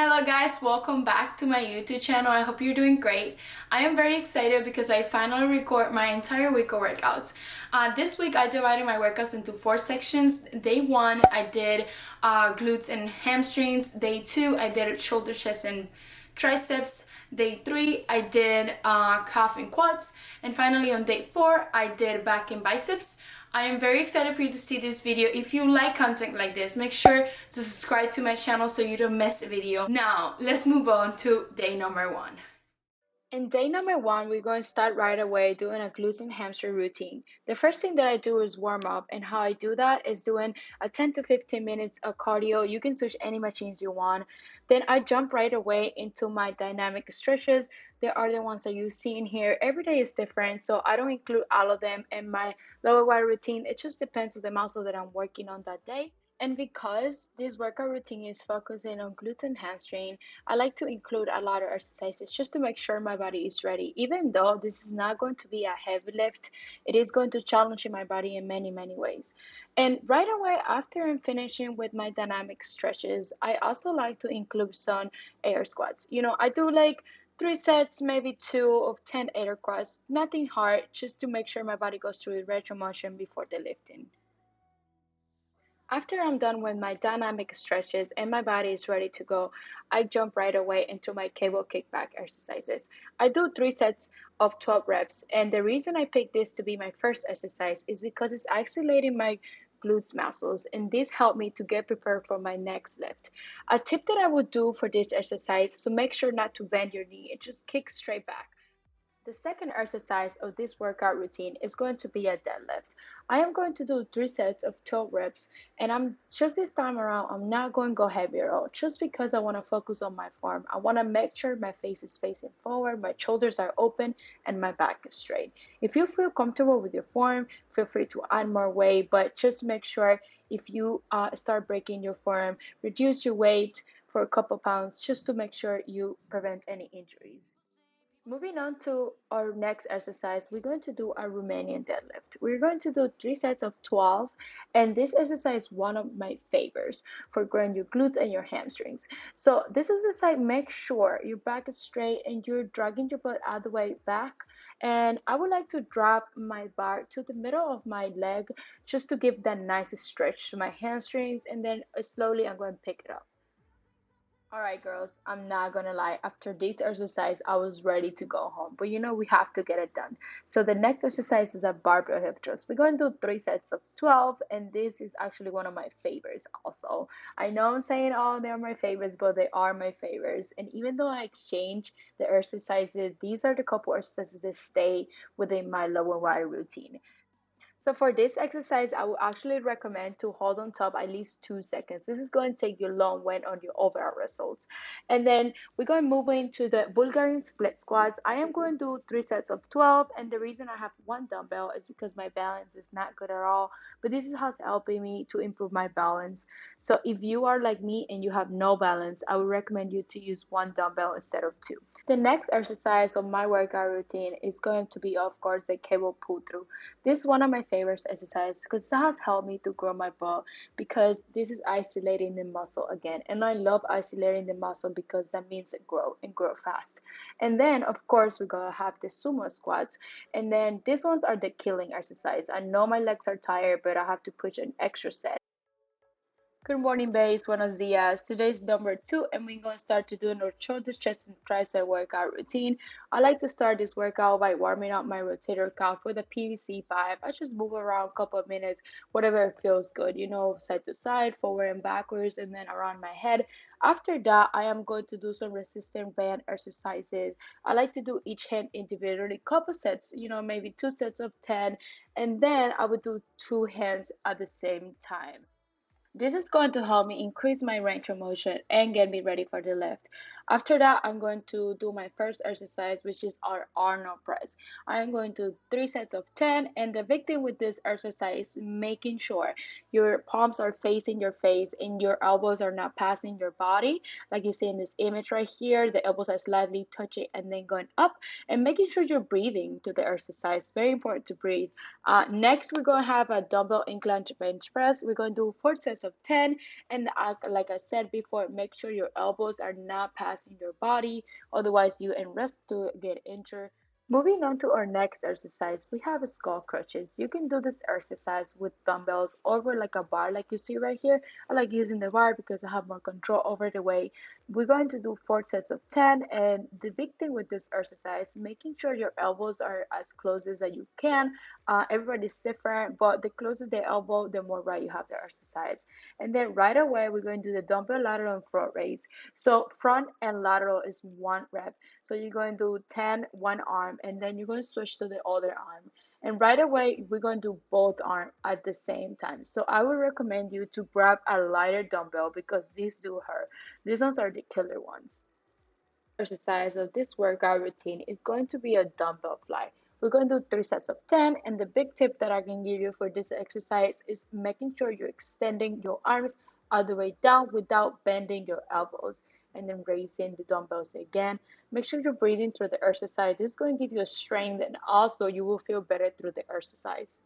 Hello guys, welcome back to my YouTube channel. I hope you're doing great. I am very excited because I finally record my entire week of workouts. This week I divided my workouts into 4 sections. Day 1 I did glutes and hamstrings. Day 2 I did shoulder, chest and triceps. Day 3 I did calf and quads. And finally on day 4 I did back and biceps. I am very excited for you to see this video. If you like content like this, make sure to subscribe to my channel so you don't miss a video. Now, let's move on to day number 1. In day number 1, we're going to start right away doing a glutes and hamstring routine. The first thing that I do is warm up, and how I do that is doing a 10 to 15 minutes of cardio. You can switch any machines you want. Then I jump right away into my dynamic stretches. There are the ones that you see in here. Every day is different, so I don't include all of them in my lower body routine. It just depends on the muscle that I'm working on that day. And because this workout routine is focusing on glutes and hamstring, I like to include a lot of exercises just to make sure my body is ready. Even though this is not going to be a heavy lift, it is going to challenge my body in many, many ways. And right away after I'm finishing with my dynamic stretches, I also like to include some air squats. I do like 3 sets, maybe 2 of 10 air squats, nothing hard, just to make sure my body goes through the retro motion before the lifting. After I'm done with my dynamic stretches and my body is ready to go, I jump right away into my cable kickback exercises. I do 3 sets of 12 reps, and the reason I picked this to be my first exercise is because it's isolating my glutes muscles, and this helped me to get prepared for my next lift. A tip that I would do for this exercise, so make sure not to bend your knee and just kick straight back. The second exercise of this workout routine is going to be a deadlift. I am going to do 3 sets of 12 reps, and I'm just this time around, I'm not going to go heavy at all, just because I want to focus on my form. I want to make sure my face is facing forward, my shoulders are open, and my back is straight. If you feel comfortable with your form, feel free to add more weight, but just make sure if you start breaking your form, reduce your weight for a couple pounds just to make sure you prevent any injuries. Moving on to our next exercise, we're going to do a Rumanian deadlift. We're going to do 3 sets of 12, and this exercise is one of my favorites for growing your glutes and your hamstrings. So this exercise, make sure your back is straight and you're dragging your butt all the way back. And I would like to drop my bar to the middle of my leg just to give that nice stretch to my hamstrings, and then slowly I'm going to pick it up. Alright, girls, I'm not gonna lie. After this exercise, I was ready to go home. But we have to get it done. So the next exercise is a barbell hip thrust. We're going to do 3 sets of 12, and this is actually one of my favorites also. I know I'm saying, oh, they're my favorites, but they are my favorites. And even though I exchange the exercises, these are the couple exercises that stay within my lower body routine. So for this exercise, I would actually recommend to hold on top at least 2 seconds. This is going to take you a long way on your overall results. And then we're going to move into the Bulgarian split squats. I am going to do 3 sets of 12, and the reason I have 1 dumbbell is because my balance is not good at all. But this is how's helping me to improve my balance. So if you are like me and you have no balance, I would recommend you to use 1 dumbbell instead of 2. The next exercise of my workout routine is going to be, of course, the cable pull through. This is one of my favorite exercises because it has helped me to grow my butt, because this is isolating the muscle again. And I love isolating the muscle because that means it grow and grow fast. And then, of course, we're going to have the sumo squats. And then these ones are the killing exercise. I know my legs are tired, but I have to push an extra set. Good morning, babes. Buenos dias. Today's number 2, and we're going to start to do our shoulder, chest, and tricep workout routine. I like to start this workout by warming up my rotator cuff with a PVC pipe. I just move around a couple of minutes, whatever feels good, side to side, forward and backwards, and then around my head. After that, I am going to do some resistance band exercises. I like to do each hand individually, couple sets, maybe 2 sets of 10, and then I would do 2 hands at the same time. This is going to help me increase my range of motion and get me ready for the lift. After that, I'm going to do my first exercise, which is our Arnold press. I am going to do 3 sets of 10. And the big thing with this exercise is making sure your palms are facing your face and your elbows are not passing your body. Like you see in this image right here, the elbows are slightly touching and then going up, and making sure you're breathing to the exercise. Very important to breathe. Next, we're going to have a dumbbell incline bench press. We're going to do 4 sets of 10. And like I said before, make sure your elbows are not passing your body. Otherwise, you and risk to get injured. Moving on to our next exercise, we have skull crunches. You can do this exercise with dumbbells over like a bar, like you see right here. I like using the bar because I have more control over the weight. We're going to do 4 sets of 10, and the big thing with this exercise, making sure your elbows are as close as you can. Everybody's different, but the closer the elbow, the more right you have the exercise. And then right away, we're going to do the dumbbell lateral and front raise. So front and lateral is 1 rep. So you're going to do 10, one arm, and then you're going to switch to the other arm. And right away, we're going to do both arms at the same time. So I would recommend you to grab a lighter dumbbell because these do hurt. These ones are the killer ones. Exercise of this workout routine is going to be a dumbbell fly. We're going to do 3 sets of 10, and the big tip that I can give you for this exercise is making sure you're extending your arms all the way down without bending your elbows, and then raising the dumbbells again. Make sure you're breathing through the exercise. This is going to give you a strength, and also you will feel better through the exercise.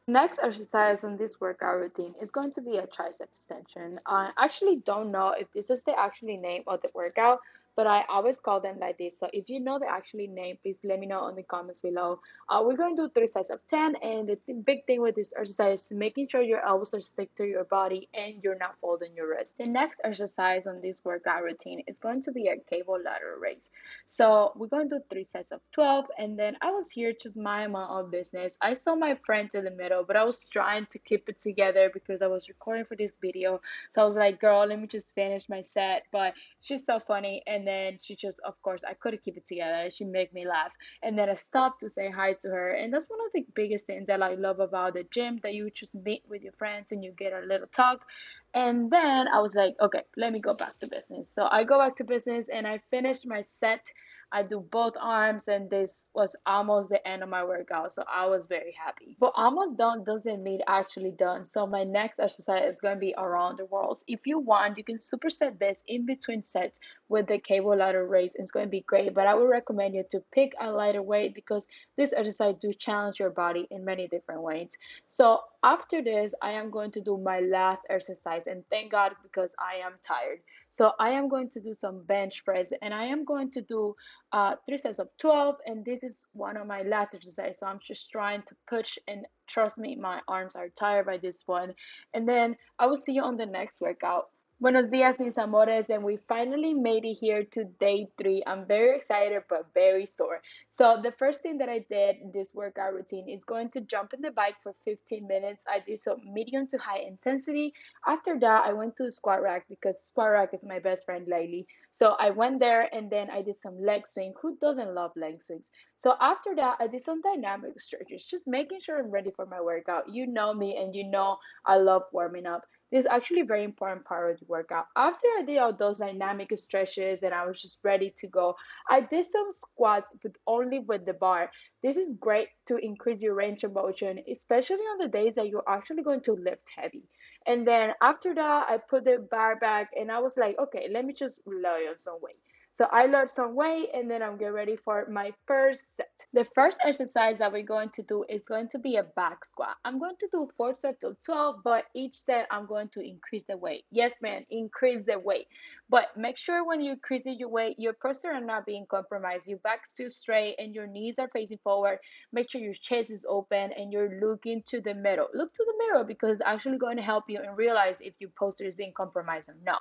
Next exercise on this workout routine is going to be a tricep extension. I actually don't know if this is the actually name of the workout, but I always call them like this. So if you know the actually name, please let me know in the comments below. We're going to do 3 sets of 10, and the big thing with this exercise is making sure your elbows are stick to your body and you're not folding your wrist. The next exercise on this workout routine is going to be a cable lateral raise. So we're going to do 3 sets of 12, and then I was here just minding my own business. I saw my friend in the middle, but I was trying to keep it together because I was recording for this video. So I was like, girl, let me just finish my set. But she's so funny, and then she just, of course, I couldn't keep it together. She made me laugh, and then I stopped to say hi to her. And that's one of the biggest things that I love about the gym, that you just meet with your friends and you get a little talk. And then I was like, okay, let me go back to business. So I go back to business and I finished my set. I do both arms, and this was almost the end of my workout. So I was very happy. But almost done doesn't mean actually done. So my next exercise is going to be around the world. If you want, you can superset this in between sets with the cable ladder raise. It's going to be great. But I would recommend you to pick a lighter weight because this exercise do challenge your body in many different ways. So after this, I am going to do my last exercise, and thank God because I am tired. So I am going to do some bench press, and I am going to do 3 sets of 12, and this is one of my last exercises. So I'm just trying to push, and trust me, my arms are tired by this one. And then I will see you on the next workout. Buenos dias, mis amores, and we finally made it here to day 3. I'm very excited but very sore. So the first thing that I did in this workout routine is going to jump in the bike for 15 minutes. I did some medium to high intensity. After that, I went to the squat rack because squat rack is my best friend lately. So I went there, and then I did some leg swing. Who doesn't love leg swings? So after that, I did some dynamic stretches, just making sure I'm ready for my workout. You know me, and you know I love warming up. This is actually a very important part of the workout. After I did all those dynamic stretches and I was just ready to go, I did some squats, but only with the bar. This is great to increase your range of motion, especially on the days that you're actually going to lift heavy. And then after that, I put the bar back and I was like, okay, let me just load on some weight. So I load some weight, and then I'm getting ready for my first set. The first exercise that we're going to do is going to be a back squat. I'm going to do 4 sets of 12, but each set I'm going to increase the weight. Yes, man, increase the weight. But make sure when you increase your weight, your posture are not being compromised. Your back's still straight and your knees are facing forward. Make sure your chest is open and you're looking to the middle. Look to the mirror because it's actually going to help you and realize if your posture is being compromised or no.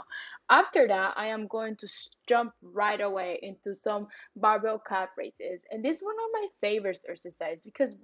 After that, I am going to jump right away into some barbell calf raises. And this is one of my favorite exercises because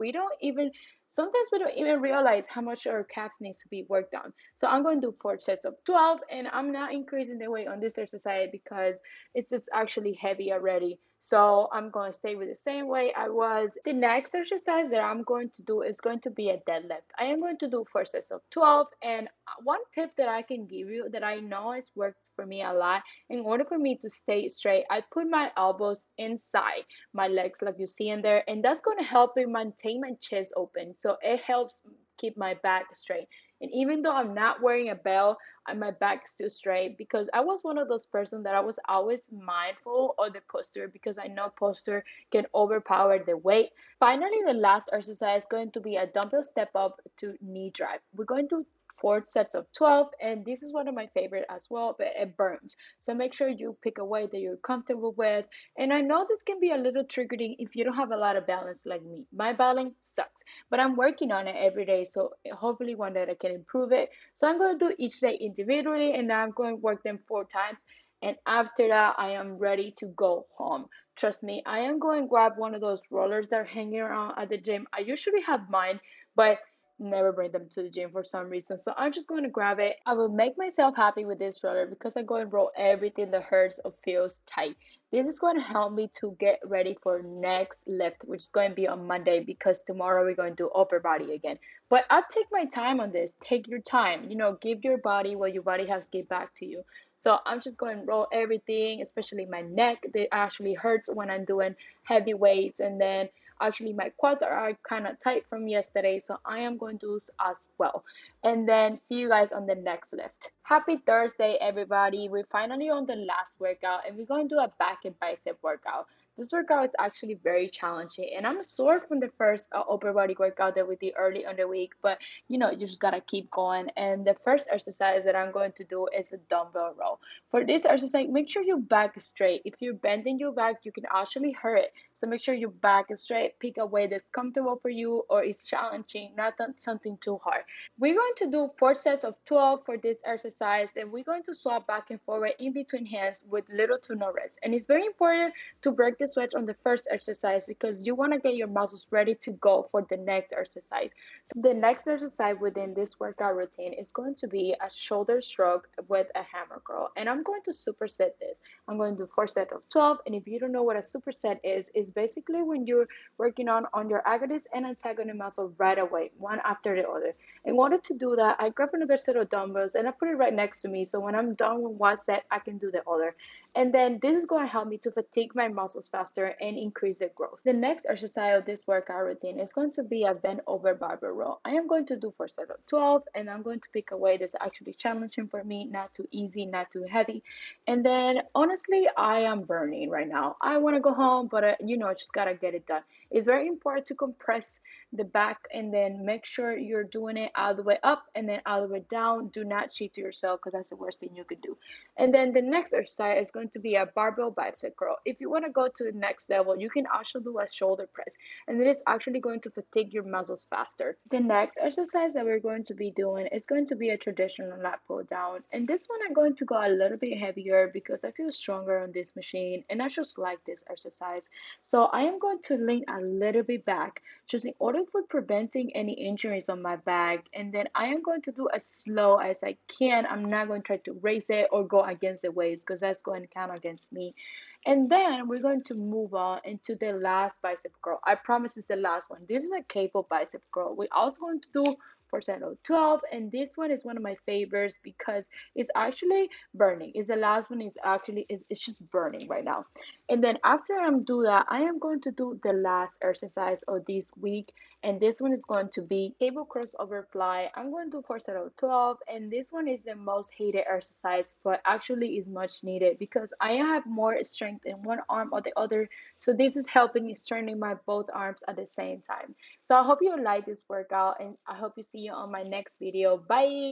sometimes we don't even realize how much our calves needs to be worked on. So I'm going to do 4 sets of 12, and I'm not increasing the weight on this exercise because it's just actually heavy already. So I'm going to stay with the same weight I was. The next exercise that I'm going to do is going to be a deadlift. I am going to do 4 sets of 12, and one tip that I can give you that I know has worked for me a lot. In order for me to stay straight, I put my elbows inside my legs like you see in there, and that's going to help me maintain my chest open. So it helps keep my back straight. And even though I'm not wearing a belt, my back is still straight because I was one of those persons that I was always mindful of the posture because I know posture can overpower the weight. Finally, the last exercise is going to be a dumbbell step up to knee drive. We're going to 4 sets of 12, and this is one of my favorite as well, but it burns. So make sure you pick a weight that you're comfortable with. And I know this can be a little triggering if you don't have a lot of balance like me. My balance sucks, but I'm working on it every day. So hopefully one day I can improve it. So I'm going to do each day individually, and I'm going to work them 4 times. And after that, I am ready to go home. Trust me, I am going to grab one of those rollers that are hanging around at the gym. I usually have mine, but never bring them to the gym for some reason. So I'm just going to grab it. I will make myself happy with this roller because I go and roll everything that hurts or feels tight. This is going to help me to get ready for next lift, which is going to be on Monday because tomorrow we're going to do upper body again. But I'll take my time on this. Take your time. Give your body what your body has to give back to you. So I'm just going to roll everything, especially my neck. It actually hurts when I'm doing heavy weights, and then actually my quads are kind of tight from yesterday, so I am going to do as well. And then see you guys on the next lift. Happy Thursday, everybody. We're finally on the last workout, and we're going to do a back and bicep workout. This workout is actually very challenging, and I'm sore from the first upper body workout that we did early on the week, but you just gotta keep going. And the first exercise that I'm going to do is a dumbbell row. For this exercise, make sure your back is straight. If you're bending your back, you can actually hurt it. So make sure your back is straight. Pick a way that's comfortable for you or is challenging, not something too hard. We're going to do 4 sets of 12 for this exercise, and we're going to swap back and forward in between hands with little to no rest. And it's very important to break the sweat on the first exercise because you want to get your muscles ready to go for the next exercise. So the next exercise within this workout routine is going to be a shoulder shrug with a hammer curl. And I'm going to superset this. I'm going to do 4 sets of 12. And if you don't know what a superset is basically when you're working on your agonist and antagonist muscle right away, one after the other. In order to do that, I grab another set of dumbbells and I put it right next to me. So when I'm done with one set, I can do the other. And then this is going to help me to fatigue my muscles faster and increase the growth. The next exercise of this workout routine is going to be a bent over barbell row. I am going to do 4 sets of 12, and I'm going to pick a weight that's actually challenging for me, not too easy, not too heavy. And then honestly, I am burning right now. I want to go home, but I just got to get it done. It's very important to compress the back and then make sure you're doing it all the way up and then all the way down. Do not cheat to yourself because that's the worst thing you could do. And then the next exercise is going to be a barbell bicep curl. If you want to go to the next level, you can also do a shoulder press, and it is actually going to fatigue your muscles faster. The next exercise that we're going to be doing is going to be a traditional lat pull down, and this one I'm going to go a little bit heavier because I feel stronger on this machine and I just like this exercise. So I am going to lean a little bit back just in order for preventing any injuries on my back, and then I am going to do as slow as I can. I'm not going to try to raise it or go against the waist because that's going to count against me. And then we're going to move on into the last bicep curl. I promise it's the last one. This is a cable bicep curl. We're also going to do 4 sets of 12, and this one is one of my favorites because it's actually burning. It's the last one. It's just burning right now. And then after I'm do that, I am going to do the last exercise of this week, and this one is going to be cable crossover fly. I'm going to do 4 sets of 12, and this one is the most hated exercise, but actually is much needed because I have more strength in one arm or the other. So this is helping me strengthening my both arms at the same time. So I hope you like this workout, and I hope you see you on my next video. Bye.